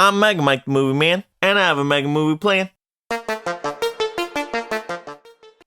I'm Mega Mike the Movie Man, and I have a mega movie plan.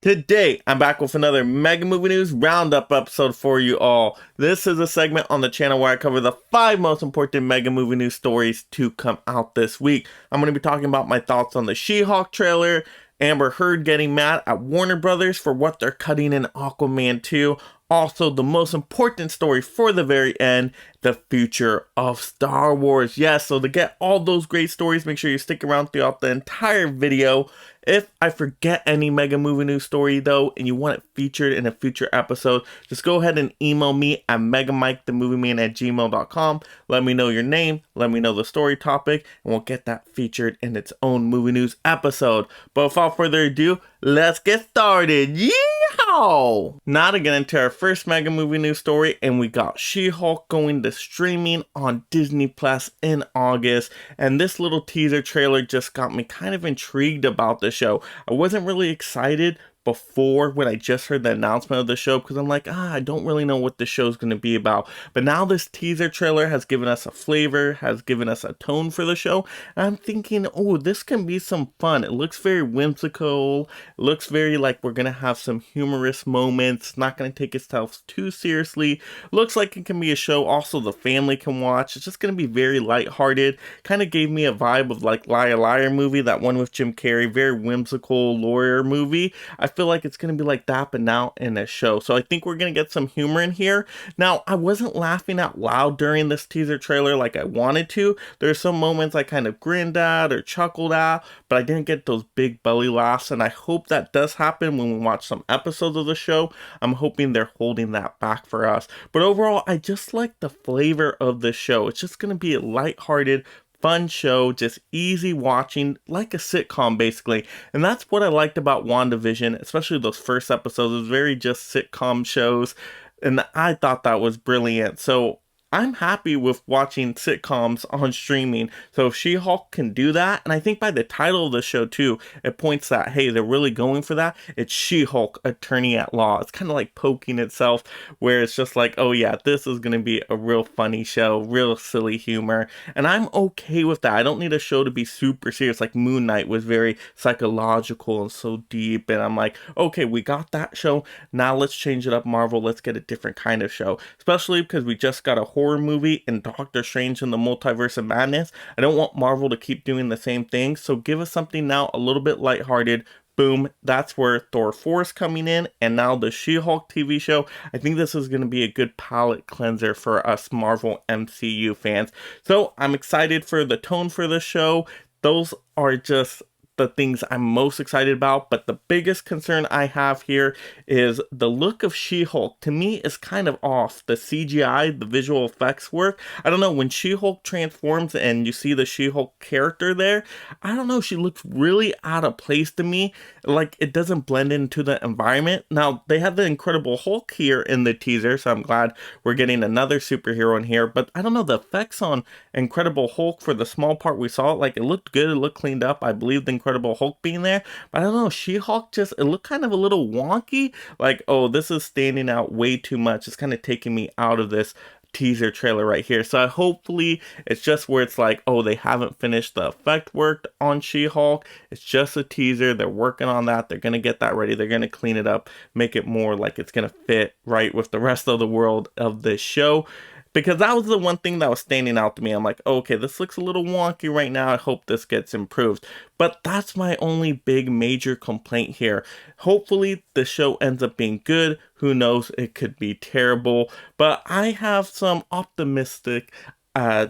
Today, I'm back with another Mega Movie News Roundup episode for you all. This is a segment on the channel where I cover the 5 most important Mega Movie News stories to come out this week. I'm going to be talking about my thoughts on the SheHulk trailer, Amber Heard getting mad at Warner Brothers for what they're cutting in Aquaman 2, also the most important story for the very end, the future of Star Wars. Yes, so to get all those great stories, make sure you stick around throughout the entire video. If I forget any Mega Movie News story though, and you want it featured in a future episode, just go ahead and email me at megamikethemovieman@gmail.com. Let me know your name, let me know the story topic, and we'll get that featured in its own movie news episode. But without further ado, let's get started. Yeehaw! Now to get into our first Mega Movie News story, and we got She-Hulk going to streaming on Disney Plus in August, and this little teaser trailer just got me kind of intrigued about the show. I wasn't really excited before when I just heard the announcement of the show because I'm like, I don't really know what the show's going to be about. But now this teaser trailer has given us a flavor, has given us a tone for the show. And I'm thinking, oh, this can be some fun. It looks very whimsical. It looks very like we're going to have some humorous moments. Not going to take itself too seriously. Looks like it can be a show also the family can watch. It's just going to be very lighthearted. Kind of gave me a vibe of like Liar Liar movie, that one with Jim Carrey. Very whimsical lawyer movie. I feel like it's going to be like that, but now in a show. So I think we're going to get some humor in here. Now, I wasn't laughing out loud during this teaser trailer like I wanted to. There's some moments I kind of grinned at or chuckled at, but I didn't get those big belly laughs, and I hope that does happen when we watch some episodes of the show. I'm hoping they're holding that back for us. But overall, I just like the flavor of the show. It's just going to be a lighthearted, fun show, just easy watching, like a sitcom basically. And that's what I liked about WandaVision, especially those first episodes. It was very just sitcom shows, and I thought that was brilliant. So I'm happy with watching sitcoms on streaming. So if She-Hulk can do that, and I think by the title of the show too, it points that, hey, they're really going for that. It's She-Hulk, Attorney at Law. It's kind of like poking itself, where it's just like, oh yeah, this is going to be a real funny show, real silly humor. And I'm okay with that. I don't need a show to be super serious. Like Moon Knight was very psychological and so deep. And I'm like, okay, we got that show. Now let's change it up, Marvel. Let's get a different kind of show. Especially because we just got a horror movie in Doctor Strange in the Multiverse of Madness. I don't want Marvel to keep doing the same thing, so give us something now a little bit lighthearted. Boom, that's where Thor 4 is coming in, and now the She-Hulk TV show. I think this is going to be a good palate cleanser for us Marvel MCU fans. So I'm excited for the tone for the show. Those are just the things I'm most excited about, but the biggest concern I have here is the look of She-Hulk. To me, is kind of off. The CGI, the visual effects work. I don't know, when She-Hulk transforms and you see the She-Hulk character there, I don't know, she looks really out of place to me. Like, it doesn't blend into the environment. Now, they have the Incredible Hulk here in the teaser, so I'm glad we're getting another superhero in here, but I don't know, the effects on Incredible Hulk for the small part we saw, like, it looked good, it looked cleaned up. I believe the Incredible Hulk being there, but I don't know, She-Hulk just, it looked kind of a little wonky, like, oh, this is standing out way too much. It's kind of taking me out of this teaser trailer right here. So hopefully it's just where it's like, oh, they haven't finished the effect work on She-Hulk. It's just a teaser. They're working on that. They're going to get that ready. They're going to clean it up, make it more like it's going to fit right with the rest of the world of this show. Because that was the one thing that was standing out to me. I'm like, okay, this looks a little wonky right now. I hope this gets improved. But that's my only big major complaint here. Hopefully the show ends up being good. Who knows? It could be terrible. But I have some optimistic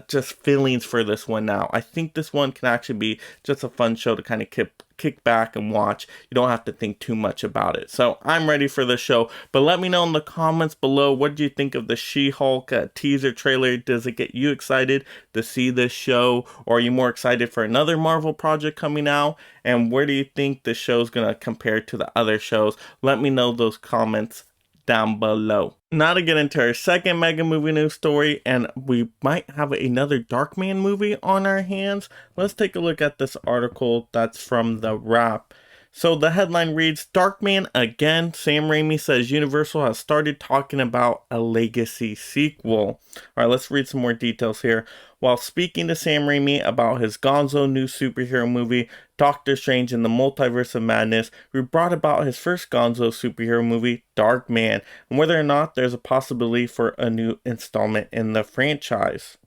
just feelings for this one now. I think this one can actually be just a fun show to kind of kick back and watch. You don't have to think too much about it. So I'm ready for the show. But let me know in the comments below, what do you think of the She-Hulk teaser trailer? Does it get you excited to see this show? Or are you more excited for another Marvel project coming out? And where do you think the show's going to compare to the other shows? Let me know those comments down below. Now to get into our second Mega Movie News story, and we might have another Darkman movie on our hands. Let's take a look at this article that's from The Wrap. So the headline reads, Darkman again. Sam Raimi says Universal has started talking about a legacy sequel. Alright, let's read some more details here. While speaking to Sam Raimi about his gonzo new superhero movie, Doctor Strange in the Multiverse of Madness, who brought about his first gonzo superhero movie, Darkman, and whether or not there's a possibility for a new installment in the franchise.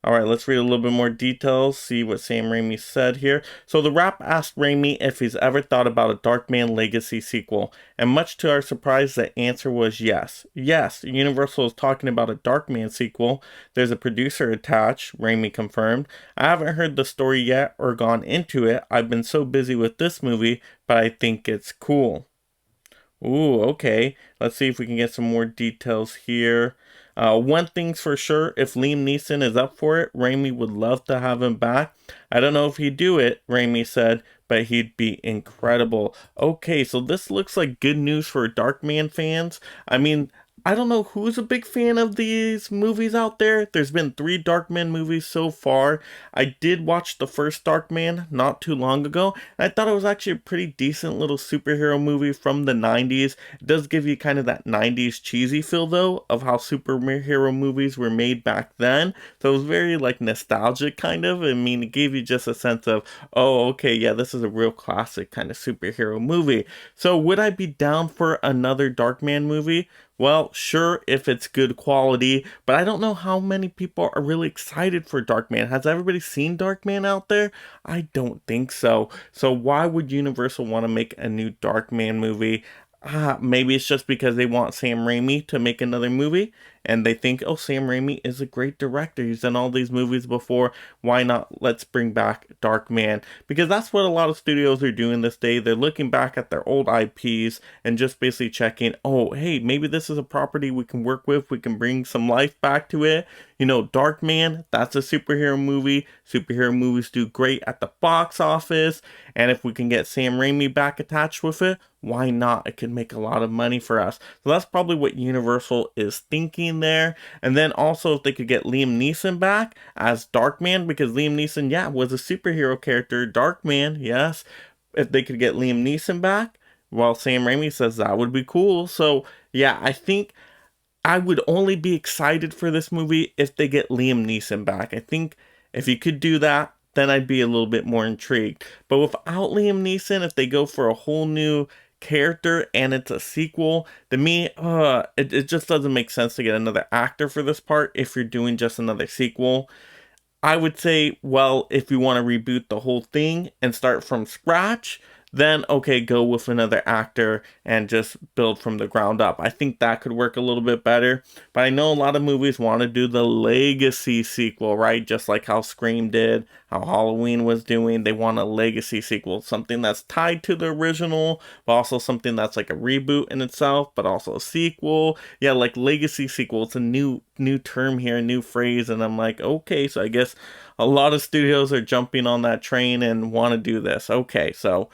Alright, let's read a little bit more details, see what Sam Raimi said here. So the Wrap asked Raimi if he's ever thought about a Darkman Legacy sequel, and much to our surprise, the answer was yes. Yes, Universal is talking about a Darkman sequel. There's a producer attached, Raimi confirmed. I haven't heard the story yet or gone into it. I've been so busy with this movie, but I think it's cool. Ooh, okay. Let's see if we can get some more details here. One thing's for sure, if Liam Neeson is up for it, Raimi would love to have him back. I don't know if he'd do it, Raimi said, but he'd be incredible. Okay, so this looks like good news for Darkman fans. I mean, I don't know who's a big fan of these movies out there. There's been 3 Darkman movies so far. I did watch the first Darkman not too long ago, and I thought it was actually a pretty decent little superhero movie from the 90s. It does give you kind of that 90s cheesy feel, though, of how superhero movies were made back then. So it was very, like, nostalgic, kind of. I mean, it gave you just a sense of, oh, okay, yeah, this is a real classic kind of superhero movie. So would I be down for another Darkman movie? Well, sure, if it's good quality, but I don't know how many people are really excited for Darkman. Has everybody seen Darkman out there? I don't think so. So why would Universal want to make a new Darkman movie? Maybe it's just because they want Sam Raimi to make another movie, and they think, oh, Sam Raimi is a great director. He's done all these movies before. Why not? Let's bring back Darkman. Because that's what a lot of studios are doing this day. They're looking back at their old IPs and just basically checking, oh, hey, maybe this is a property we can work with. We can bring some life back to it. You know, Darkman, that's a superhero movie. Superhero movies do great at the box office. And if we can get Sam Raimi back attached with it, why not? It could make a lot of money for us. So that's probably what Universal is thinking there. And then also if they could get Liam Neeson back as Darkman, because Liam Neeson, yeah, was a superhero character. Darkman, yes. If they could get Liam Neeson back, well, Sam Raimi says that would be cool. So yeah, I think I would only be excited for this movie if they get Liam Neeson back. I think if you could do that, then I'd be a little bit more intrigued. But without Liam Neeson, if they go for a whole new character and it's a sequel, to me, it just doesn't make sense to get another actor for this part if you're doing just another sequel. I would say, well, if you want to reboot the whole thing and start from scratch, then okay, go with another actor and just build from the ground up. I think that could work a little bit better. But I know a lot of movies want to do the legacy sequel, right? Just like how Scream did, how Halloween was doing. They want a legacy sequel, something that's tied to the original, but also something that's like a reboot in itself, but also a sequel. Yeah, like legacy sequel. It's a new term here, a new phrase, and I'm like, okay, so I guess a lot of studios are jumping on that train and want to do this. Okay, so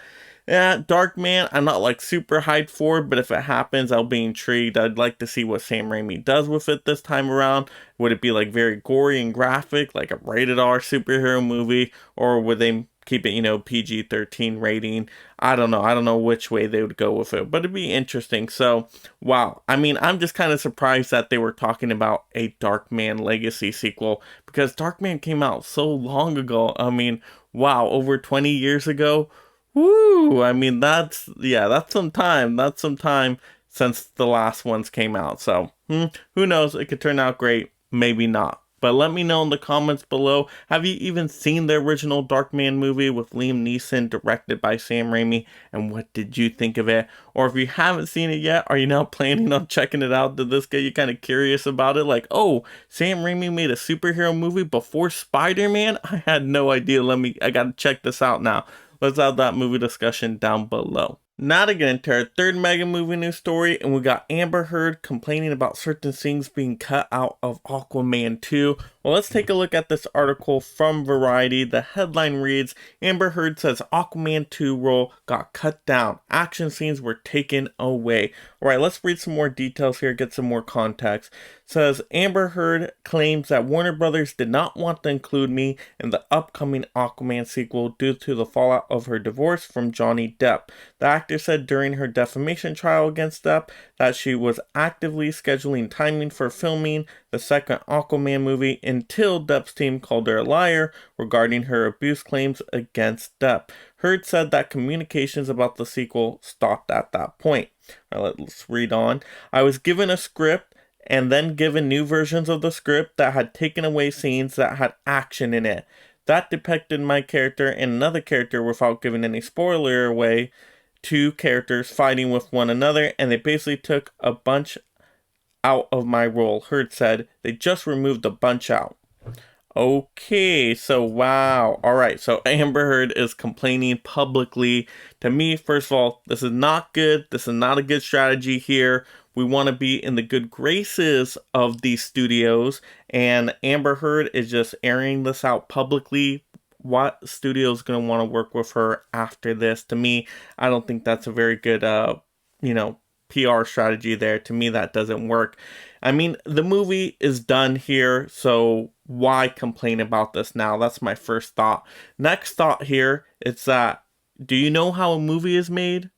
yeah, Darkman, I'm not like super hyped for it, but if it happens, I'll be intrigued. I'd like to see what Sam Raimi does with it this time around. Would it be like very gory and graphic, like a rated R superhero movie, or would they keep it, PG-13 rating? I don't know. I don't know which way they would go with it, but it'd be interesting. So, wow. I mean, I'm just kind of surprised that they were talking about a Darkman Legacy sequel, because Darkman came out so long ago. I mean, wow, over 20 years ago. Woo! I mean, that's some time. That's some time since the last ones came out. So, who knows? It could turn out great. Maybe not. But let me know in the comments below. Have you even seen the original Darkman movie with Liam Neeson, directed by Sam Raimi? And what did you think of it? Or if you haven't seen it yet, are you now planning on checking it out? Did this get you kind of curious about it? Like, oh, Sam Raimi made a superhero movie before Spider-Man? I had no idea. I gotta check this out now. Let's have that movie discussion down below. Now to get into our third mega movie news story, and we got Amber Heard complaining about certain things being cut out of Aquaman 2. Well, let's take a look at this article from Variety. The headline reads, Amber Heard says Aquaman 2 role got cut down. Action scenes were taken away. Alright, let's read some more details here, get some more context. It says, Amber Heard claims that Warner Brothers did not want to include me in the upcoming Aquaman sequel due to the fallout of her divorce from Johnny Depp. The actor said during her defamation trial against Depp that she was actively scheduling timing for filming the second Aquaman movie until Depp's team called her a liar regarding her abuse claims against Depp. Heard said that communications about the sequel stopped at that point. Let's read on. I was given a script and then given new versions of the script that had taken away scenes that had action in it. That depicted my character and another character without giving any spoiler away. Two characters fighting with one another, and they basically took a bunch out of my role. Heard said they just removed a bunch out. Okay, so wow. Alright, so Amber Heard is complaining publicly. To me, first of all, this is not good. This is not a good strategy here. We want to be in the good graces of these studios, and Amber Heard is just airing this out publicly. What studio is going to want to work with her after this? To me, I don't think that's a very good, PR strategy there. To me, that doesn't work. I mean, the movie is done here, so why complain about this now? That's my first thought. Next thought here is that, do you know how a movie is made?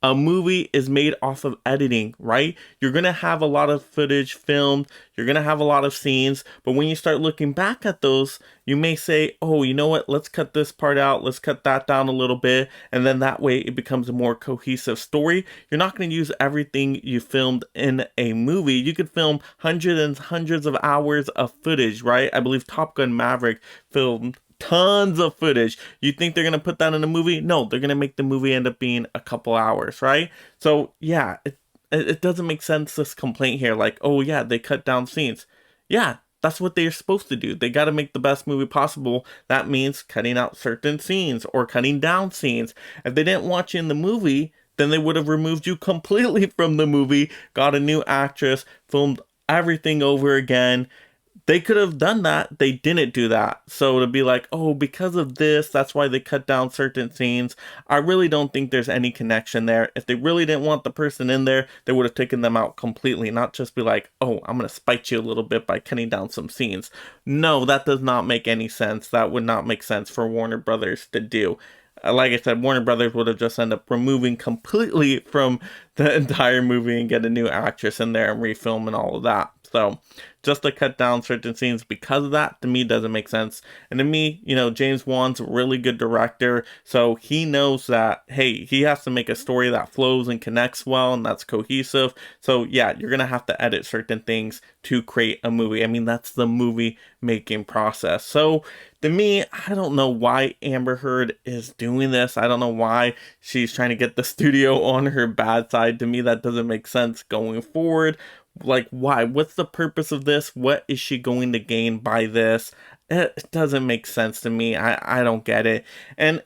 A movie is made off of editing, right? You're going to have a lot of footage filmed, you're going to have a lot of scenes, but when you start looking back at those, you may say, oh, you know what, let's cut this part out, let's cut that down a little bit, and then that way it becomes a more cohesive story. You're not going to use everything you filmed in a movie. You could film hundreds and hundreds of hours of footage, right? I believe Top Gun Maverick filmed tons of footage. You think they're going to put that in a movie? No, they're going to make the movie end up being a couple hours, right? So yeah, it doesn't make sense, this complaint here, like, oh yeah, they cut down scenes. Yeah, that's what they're supposed to do. They got to make the best movie possible. That means cutting out certain scenes or cutting down scenes. If they didn't want you in the movie, then they would have removed you completely from the movie, got a new actress, filmed everything over again. They could have done that. They didn't do that. So to be like, oh, because of this, that's why they cut down certain scenes. I really don't think there's any connection there. If they really didn't want the person in there, they would have taken them out completely, not just be like, oh, I'm going to spite you a little bit by cutting down some scenes. No, that does not make any sense. That would not make sense for Warner Brothers to do. Like I said, Warner Brothers would have just ended up removing completely from the entire movie and get a new actress in there and refilm and all of that. So just to cut down certain scenes because of that, to me, doesn't make sense. And to me, James Wan's a really good director, so he knows that, hey, he has to make a story that flows and connects well and that's cohesive. So yeah, you're gonna have to edit certain things to create a movie. I mean, that's the movie making process. So to me, I don't know why Amber Heard is doing this. I don't know why she's trying to get the studio on her bad side. To me, that doesn't make sense going forward. Like, why? What's the purpose of this? What is she going to gain by this? It doesn't make sense to me. I don't get it. And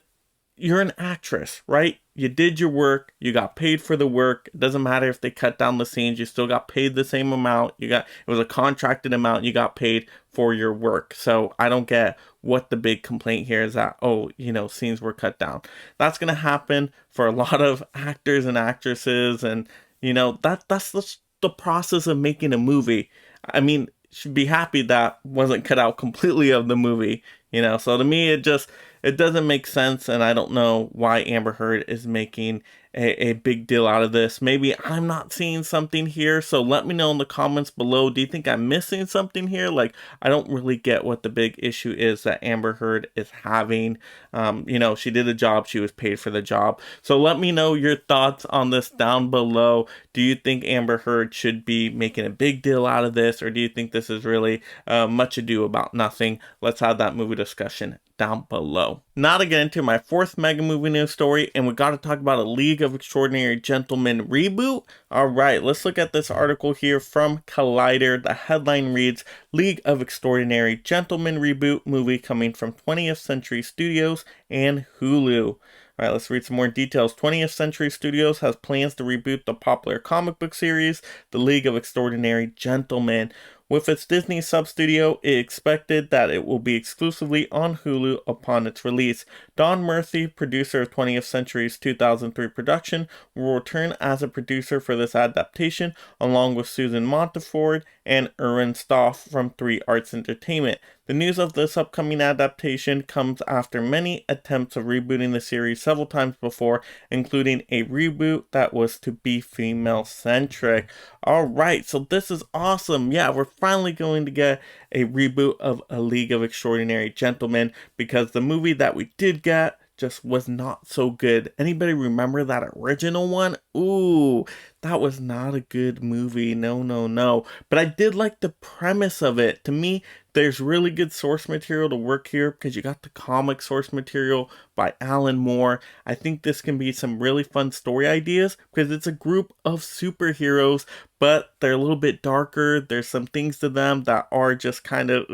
you're an actress, right? You did your work, you got paid for the work. It doesn't matter if they cut down the scenes, you still got paid the same amount. It was a contracted amount, you got paid for your work. So I don't get what the big complaint here is that, oh, scenes were cut down. That's gonna happen for a lot of actors and actresses, and that's the process of making a movie. I mean, should be happy that wasn't cut out completely of the movie, so to me it doesn't make sense, and I don't know why Amber Heard is making a big deal out of this. Maybe I'm not seeing something here, so let me know in the comments below. Do you think I'm missing something here? Like, I don't really get what the big issue is that Amber Heard is having. She did a job, she was paid for the job. So let me know your thoughts on this down below. Do you think Amber Heard should be making a big deal out of this, or do you think this is really much ado about nothing? Let's have that movie discussion down below. Now to get into my fourth mega movie news story, and we got to talk about a League of Extraordinary Gentlemen reboot. Alright, let's look at this article here from Collider. The headline reads, League of Extraordinary Gentlemen reboot movie coming from 20th Century Studios and Hulu. All right, let's read some more details. 20th Century Studios has plans to reboot the popular comic book series, The League of Extraordinary Gentlemen. With its Disney sub-studio, it expected that it will be exclusively on Hulu upon its release. Don Murphy, producer of 20th Century's 2003 production, will return as a producer for this adaptation, along with Susan Monteford and Erwin Stoff from 3 Arts Entertainment. The news of this upcoming adaptation comes after many attempts of rebooting the series several times before, including a reboot that was to be female-centric. Alright, so this is awesome. Yeah, we're finally going to get a reboot of A League of Extraordinary Gentlemen, because the movie that we did get just was not so good. Anybody remember that original one? Ooh, that was not a good movie. No, no, no. But I did like the premise of it. To me, there's really good source material to work here because you got the comic source material by Alan Moore. I think this can be some really fun story ideas because it's a group of superheroes, but they're a little bit darker. There's some things to them that are just kind of,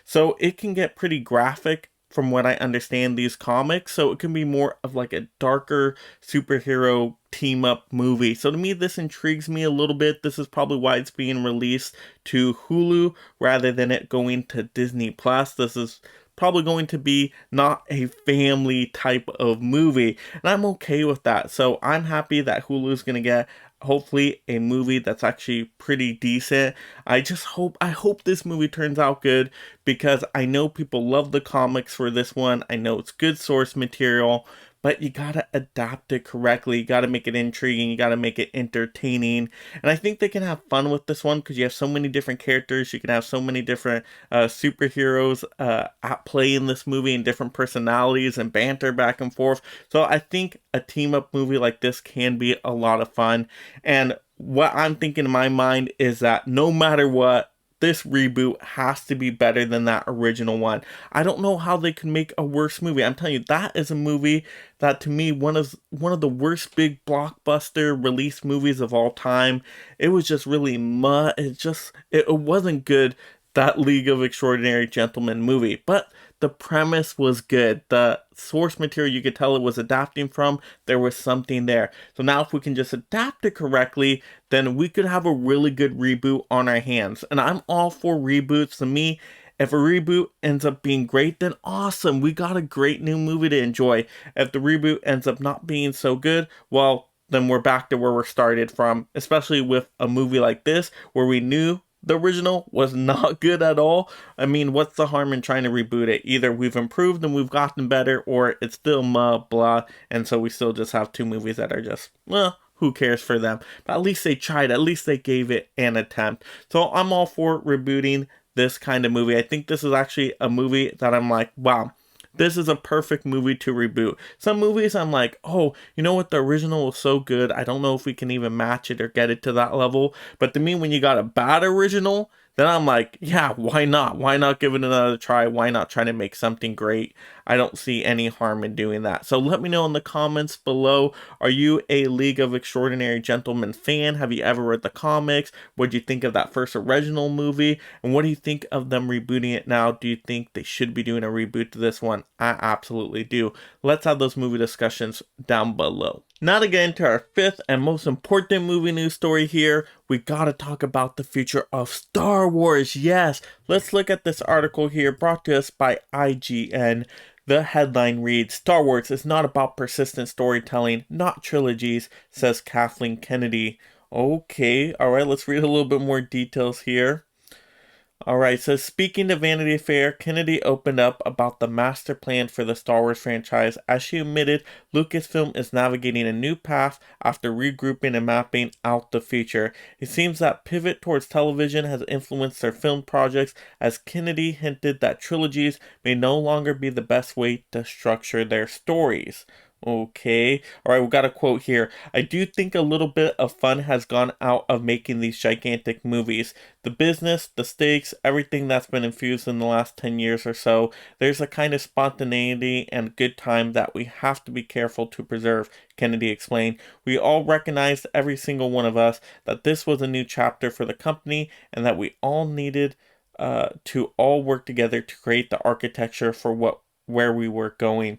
so it can get pretty graphic from what I understand these comics, so it can be more of like a darker superhero team up movie. So to me, this intrigues me a little bit. This is probably why it's being released to Hulu rather than it going to Disney Plus. This is probably going to be not a family type of movie, and I'm okay with that. So I'm happy that Hulu's gonna get hopefully a movie that's actually pretty decent. I hope this movie turns out good because I know people love the comics for this one. I know it's good source material, but you gotta adapt it correctly. You gotta make it intriguing. You gotta make it entertaining. And I think they can have fun with this one because you have so many different characters. You can have so many different superheroes at play in this movie and different personalities and banter back and forth. So I think a team up movie like this can be a lot of fun. And what I'm thinking in my mind is that no matter what, this reboot has to be better than that original one. I don't know how they can make a worse movie. I'm telling you, that is a movie that to me one of the worst big blockbuster release movies of all time. It was just really it wasn't good, that League of Extraordinary Gentlemen movie, but the premise was good. The source material, you could tell it was adapting from, there was something there. So now if we can just adapt it correctly, then we could have a really good reboot on our hands. And I'm all for reboots. To me, if a reboot ends up being great, then awesome. We got a great new movie to enjoy. If the reboot ends up not being so good, well, then we're back to where we started from, especially with a movie like this where we knew the original was not good at all. I mean, what's the harm in trying to reboot it? Either we've improved and we've gotten better, or it's still blah, and so we still just have 2 movies that are just, well, who cares for them? But at least they tried, at least they gave it an attempt. So I'm all for rebooting this kind of movie. I think this is actually a movie that I'm like, wow, this is a perfect movie to reboot. Some movies I'm like, oh, you know what, the original was so good, I don't know if we can even match it or get it to that level. But to me, when you got a bad original, then I'm like, yeah, why not? Why not give it another try? Why not try to make something great? I don't see any harm in doing that. So let me know in the comments below, are you a League of Extraordinary Gentlemen fan? Have you ever read the comics? What do you think of that first original movie? And what do you think of them rebooting it now? Do you think they should be doing a reboot to this one? I absolutely do. Let's have those movie discussions down below. Now to get into our 5th and most important movie news story here, we gotta talk about the future of Star Wars. Yes, let's look at this article here brought to us by IGN. The headline reads, Star Wars is not about persistent storytelling, not trilogies, says Kathleen Kennedy. Okay, alright, let's read a little bit more details here. Alright, so speaking to Vanity Fair, Kennedy opened up about the master plan for the Star Wars franchise as she admitted Lucasfilm is navigating a new path after regrouping and mapping out the future. It seems that pivot towards television has influenced their film projects, as Kennedy hinted that trilogies may no longer be the best way to structure their stories. Okay. Alright, we got a quote here. I do think a little bit of fun has gone out of making these gigantic movies. The business, the stakes, everything that's been infused in the last 10 years or so, there's a kind of spontaneity and good time that we have to be careful to preserve, Kennedy explained. We all recognized, every single one of us, that this was a new chapter for the company and that we all needed to all work together to create the architecture for where we were going.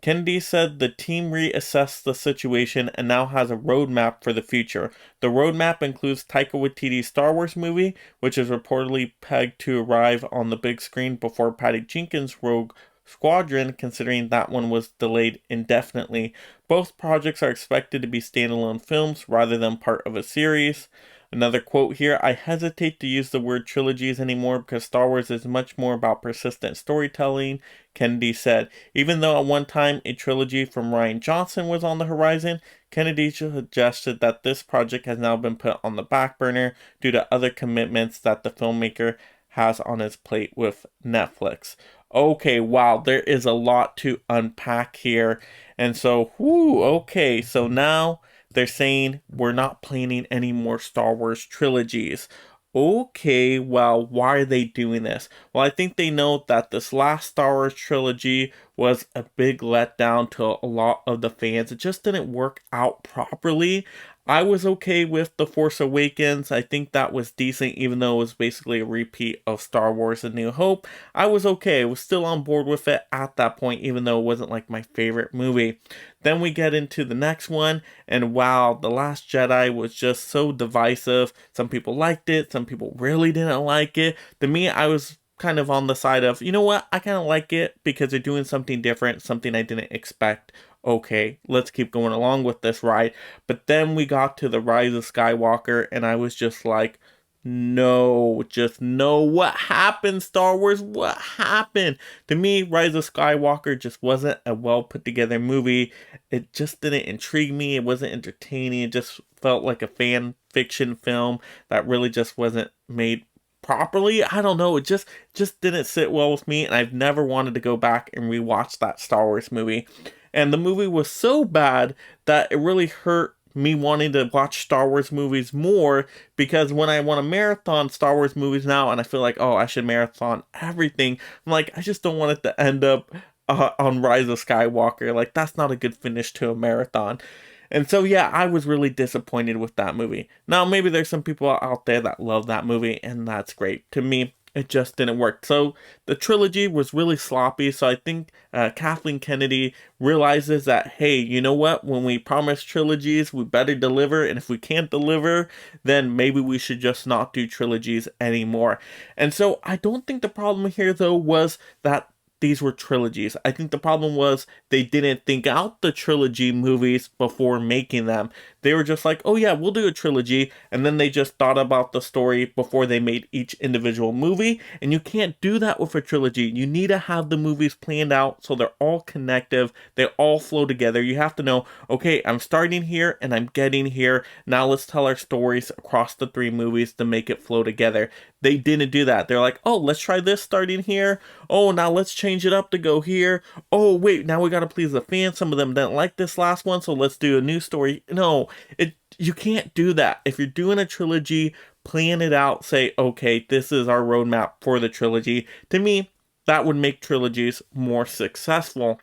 Kennedy said the team reassessed the situation and now has a roadmap for the future. The roadmap includes Taika Waititi's Star Wars movie, which is reportedly pegged to arrive on the big screen before Patty Jenkins' Rogue Squadron, considering that one was delayed indefinitely. Both projects are expected to be standalone films rather than part of a series. Another quote here: I hesitate to use the word trilogies anymore because Star Wars is much more about persistent storytelling, Kennedy said. Even though at one time a trilogy from Rian Johnson was on the horizon, Kennedy suggested that this project has now been put on the back burner due to other commitments that the filmmaker has on his plate with Netflix. Okay, wow, there is a lot to unpack here. And so, okay, so now they're saying we're not planning any more Star Wars trilogies. Okay, well, why are they doing this? Well, I think they know that this last Star Wars trilogy was a big letdown to a lot of the fans. It just didn't work out properly. I was okay with The Force Awakens. I think that was decent, even though it was basically a repeat of Star Wars A New Hope. I was okay. I was still on board with it at that point, even though it wasn't like my favorite movie. Then we get into the next one, and wow, The Last Jedi was just so divisive. Some people liked it, some people really didn't like it. To me, I was kind of on the side of, you know what, I kind of like it because they're doing something different, something I didn't expect. Okay, let's keep going along with this ride. But then we got to the Rise of Skywalker, and I was just like, no, just no. What happened, Star Wars? What happened? To me, Rise of Skywalker just wasn't a well put together movie. It just didn't intrigue me. It wasn't entertaining. It just felt like a fan fiction film that really just wasn't made properly. I don't know. It just didn't sit well with me, and I've never wanted to go back and rewatch that Star Wars movie. And the movie was so bad that it really hurt me wanting to watch Star Wars movies more, because when I want to marathon Star Wars movies now and I feel like, oh, I should marathon everything, I'm like, I just don't want it to end up on Rise of Skywalker. Like, that's not a good finish to a marathon. And so, yeah, I was really disappointed with that movie. Now, maybe there's some people out there that love that movie, and that's great. To me, it just didn't work. So the trilogy was really sloppy. So I think Kathleen Kennedy realizes that, hey, you know what? When we promise trilogies, we better deliver. And if we can't deliver, then maybe we should just not do trilogies anymore. And so I don't think the problem here, though, was that these were trilogies. I think the problem was they didn't think out the trilogy movies before making them. They were just like, oh yeah, we'll do a trilogy, and then they just thought about the story before they made each individual movie, and you can't do that with a trilogy. You need to have the movies planned out so they're all connective, they all flow together. You have to know, okay, I'm starting here and I'm getting here, now let's tell our stories across the three movies to make it flow together. They didn't do that. They're like, oh, let's try this starting here. Oh, now let's change it up to go here. Oh, wait, now we gotta please the fans. Some of them didn't like this last one, so let's do a new story. No, you can't do that. If you're doing a trilogy, plan it out. Say, okay, this is our roadmap for the trilogy. To me, that would make trilogies more successful.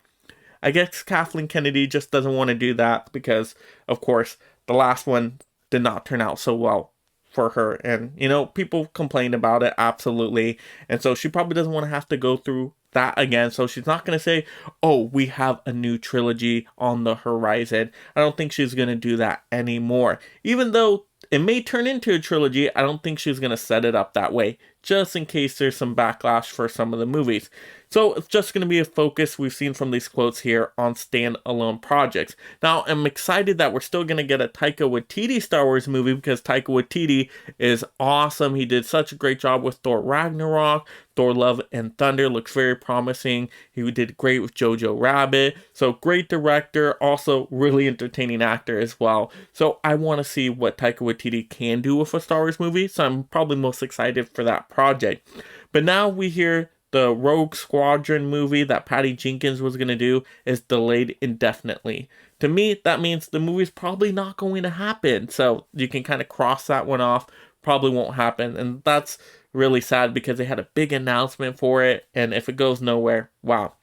I guess Kathleen Kennedy just doesn't want to do that because, of course, the last one did not turn out so well for her. And, you know, people complained about it, absolutely. And so she probably doesn't want to have to go through that again. So she's not going to say, oh, we have a new trilogy on the horizon. I don't think she's going to do that anymore. Even though it may turn into a trilogy, I don't think she's going to set it up that way, just in case there's some backlash for some of the movies. So it's just going to be a focus we've seen from these quotes here on standalone projects. Now, I'm excited that we're still going to get a Taika Waititi Star Wars movie because Taika Waititi is awesome. He did such a great job with Thor Ragnarok. Thor Love and Thunder looks very promising. He did great with Jojo Rabbit. So great director, also really entertaining actor as well. So I want to see what Taika Waititi can do with a Star Wars movie. So I'm probably most excited for that project. But now we hear the Rogue Squadron movie that Patty Jenkins was going to do is delayed indefinitely. To me, that means the movie's probably not going to happen. So you can kind of cross that one off. Probably won't happen. And that's really sad because they had a big announcement for it. And if it goes nowhere, wow.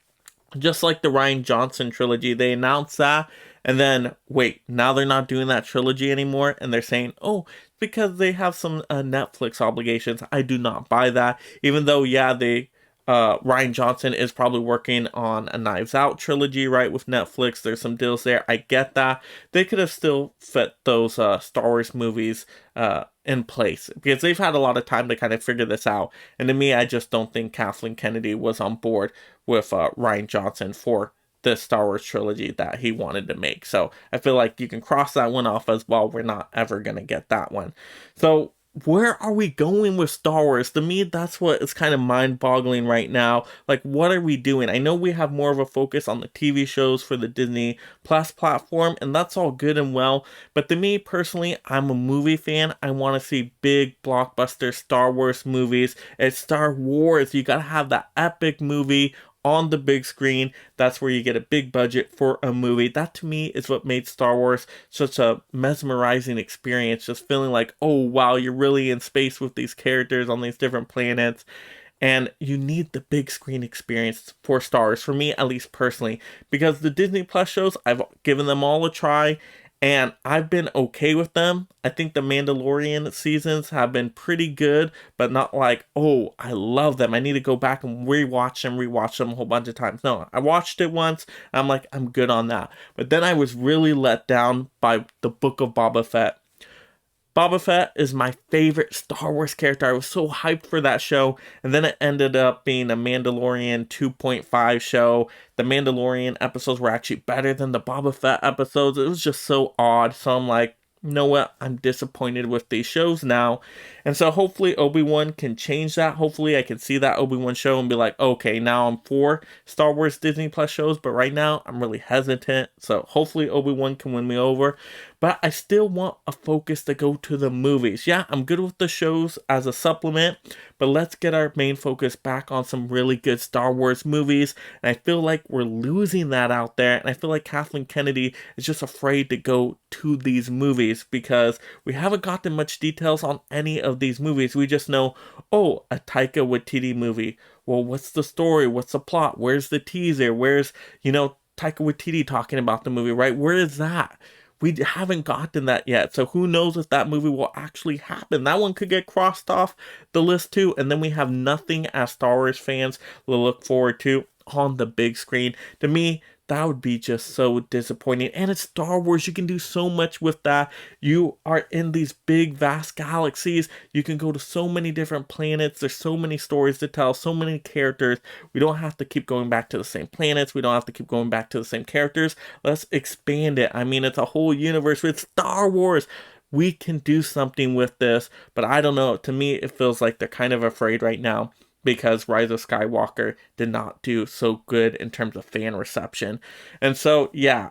Just like the Rian Johnson trilogy, they announced that. And then, wait, now they're not doing that trilogy anymore. And they're saying, oh, because they have some Netflix obligations. I do not buy that. Even though, yeah, they Ryan Johnson is probably working on a Knives Out trilogy, right, with Netflix. There's some deals there. I get that. They could have still fit those Star Wars movies in place because they've had a lot of time to kind of figure this out. And to me, I just don't think Kathleen Kennedy was on board with Ryan Johnson for the Star Wars trilogy that he wanted to make. So I feel like you can cross that one off as well. We're not ever going to get that one. So where are we going with Star Wars? To me, that's what is kind of mind-boggling right now. Like, what are we doing? I know we have more of a focus on the TV shows for the Disney Plus platform, and that's all good and well. But to me, personally, I'm a movie fan. I want to see big, blockbuster Star Wars movies. It's Star Wars. You gotta have that epic movie on the big screen. That's where you get a big budget for a movie. That to me is what made Star Wars such a mesmerizing experience. Just feeling like, oh wow, you're really in space with these characters on these different planets. And you need the big screen experience for Star Wars, for me at least personally, because the Disney Plus shows, I've given them all a try, and I've been okay with them. I think the Mandalorian seasons have been pretty good, but not like, oh, I love them. I need to go back and rewatch them a whole bunch of times. No, I watched it once, and I'm like, I'm good on that. But then I was really let down by the Book of Boba Fett. Boba Fett is my favorite Star Wars character. I was so hyped for that show, and then it ended up being a Mandalorian 2.5 show. The Mandalorian episodes were actually better than the Boba Fett episodes. It was just so odd. So I'm like, you know what? I'm disappointed with these shows now. And so hopefully Obi-Wan can change that. Hopefully I can see that Obi-Wan show and be like, okay, now I'm for Star Wars Disney Plus shows. But right now I'm really hesitant. So hopefully Obi-Wan can win me over. But I still want a focus to go to the movies. Yeah, I'm good with the shows as a supplement, but let's get our main focus back on some really good Star Wars movies. And I feel like we're losing that out there. And I feel like Kathleen Kennedy is just afraid to go to these movies because we haven't gotten much details on any of these movies. We just know, oh, a Taika Waititi movie. Well, what's the story? What's the plot? Where's the teaser? Where's, Taika Waititi talking about the movie, right? Where is that? We haven't gotten that yet, so who knows if that movie will actually happen. That one could get crossed off the list too, and then we have nothing as Star Wars fans to look forward to on the big screen. To me, that would be just so disappointing. And it's Star Wars. You can do so much with that. You are in these big, vast galaxies. You can go to so many different planets. There's so many stories to tell, so many characters. We don't have to keep going back to the same planets. We don't have to keep going back to the same characters. Let's expand it. I mean, it's a whole universe with Star Wars. We can do something with this, but I don't know. To me, it feels like they're kind of afraid right now, because Rise of Skywalker did not do so good in terms of fan reception. And so, yeah,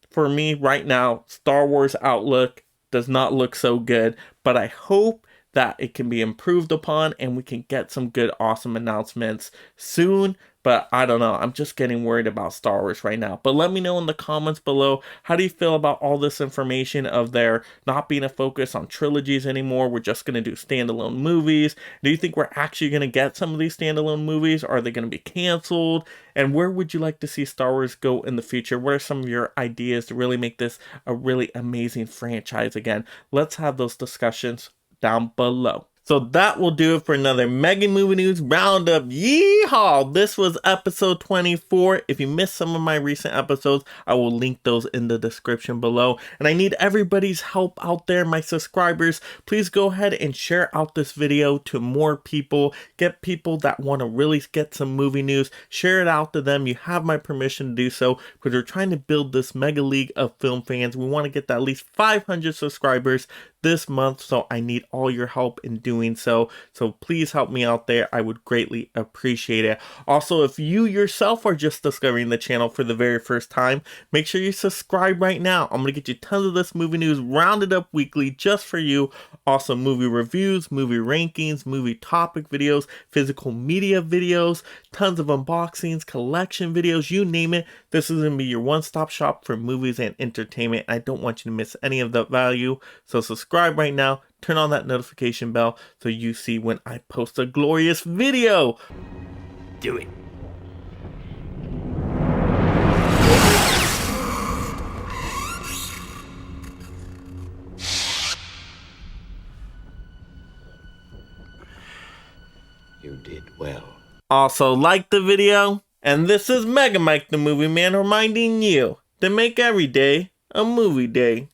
for me right now, Star Wars outlook does not look so good, but I hope that it can be improved upon and we can get some good, awesome announcements soon. But I don't know. I'm just getting worried about Star Wars right now. But let me know in the comments below. How do you feel about all this information of there not being a focus on trilogies anymore? We're just going to do standalone movies. Do you think we're actually going to get some of these standalone movies? Or are they going to be canceled? And where would you like to see Star Wars go in the future? What are some of your ideas to really make this a really amazing franchise again? Let's have those discussions down below. So that will do it for another Mega Movie News Roundup. Yeehaw! This was episode 24. If you missed some of my recent episodes, I will link those in the description below. And I need everybody's help out there, my subscribers. Please go ahead and share out this video to more people. Get people that want to really get some movie news. Share it out to them. You have my permission to do so because we're trying to build this mega league of film fans. We want to get to at least 500 subscribers this month, so I need all your help in doing so. So please help me out there. I would greatly appreciate it. Also, if you yourself are just discovering the channel for the very first time, make sure you subscribe right now. I'm going to get you tons of this movie news rounded up weekly just for you. Also, movie reviews, movie rankings, movie topic videos, physical media videos, tons of unboxings, collection videos, you name it. This is going to be your one-stop shop for movies and entertainment. I don't want you to miss any of that value. So subscribe right now, turn on that notification bell so you see when I post a glorious video. Do it. You did well. Also like the video. And this is Mega Mike the Movie Man reminding you to make every day a movie day.